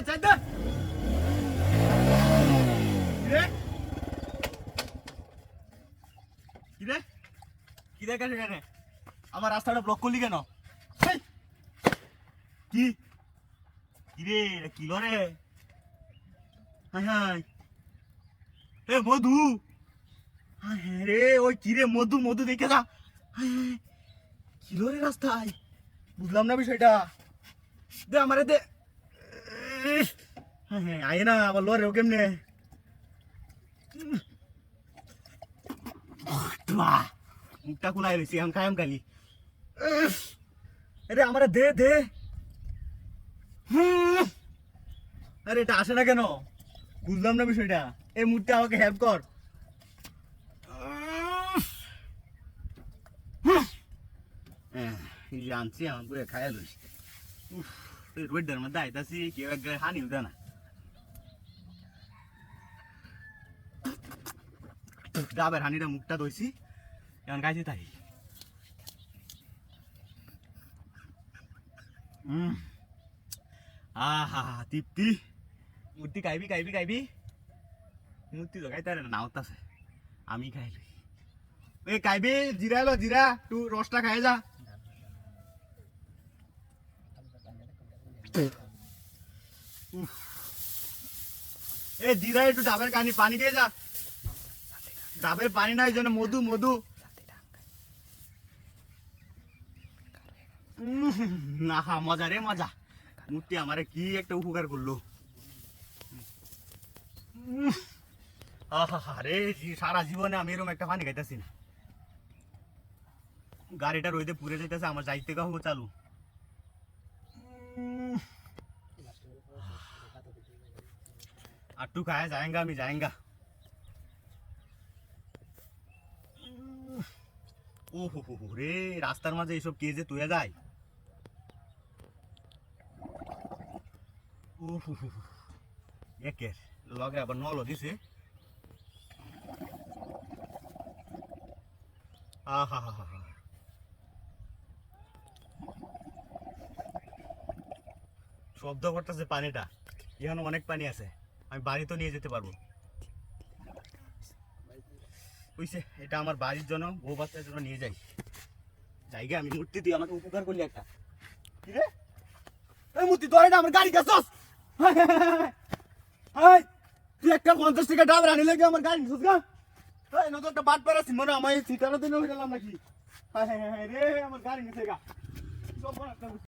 চাই দে কিরে কিরে কেন কেন আমার রাস্তাটা ব্লক করলি কেন কি কিরে কিলো রে হাই হাই এ মধু হ্যাঁ রে ওই কিরে মধু মধু দেখে যা কিলো রে রাস্তায় বুঝলাম না বিষয়টা দে আমারে দে হ্যাঁ আয় না আবার লরে ও কেমনে মুখটা খুলাই রয়েছি এখন খায়াম খালি আরে আমারে দে দে আরে এটা আসে না কেন বুঝলাম না বিষয়টা এই মুহূর্তে আমাকে হেল্প কর আনছি আমার পুরো খায়া লইছি রোডের মধ্যে আইতাছি কেউ এক হানি উঠে না ডাবের হানিটা মুখটা ধইছি এখন খাইছি তাই আহা তৃপ্তি মূর্তি খাইবি খাইবি খাইবি মূর্তি তো খাইতে না নাওতাছে আমি খাইলি এ খাইবি জিরা লো জিরা তুই রসটা খাই যা এ জিরা একটু ডাবের পানি খেয়ে যা ডাবের পানি না এই জন্য মধু মধু না হা মজা রে মজা মূর্তি আমারে কি একটা উপকার করলো আরে সারা জীবনে আমি এরকম একটা পানি খাইতেছি না গাড়িটা রইতে পুড়ে যাইতেছে আমার যাইতে কাহো চালু আট্টু খায় যাएंगा আমি যাएंगा ও হো রে রাস্তার মাঝে এইসব কে যে তুই যায় ও হো একের লগে আবার নলো দিছে আহা হা হা শব্দ করতেছে পানিটা এখানে অনেক পানি আছে আমি বাড়ি তো নিয়ে যেতে পারবো বুঝছে এটা আমার বাড়ির জন্য বউ বাচ্চার জন্য নিয়ে যাই জায়গা আমি মূর্তি তুই আমাকে উপকার করলি একটা কি রে এই মূর্তি ধরে না আমার গাড়ি গেছস তুই একটা 50 টাকা ডাব রানি লাগে আমার গাড়ি নিছস গা এই নতুন একটা বাট পারাছি মনে আমার এই সিটানো দিন হইলাম নাকি রে আমার গাড়ি নিছে গা সব বড় একটা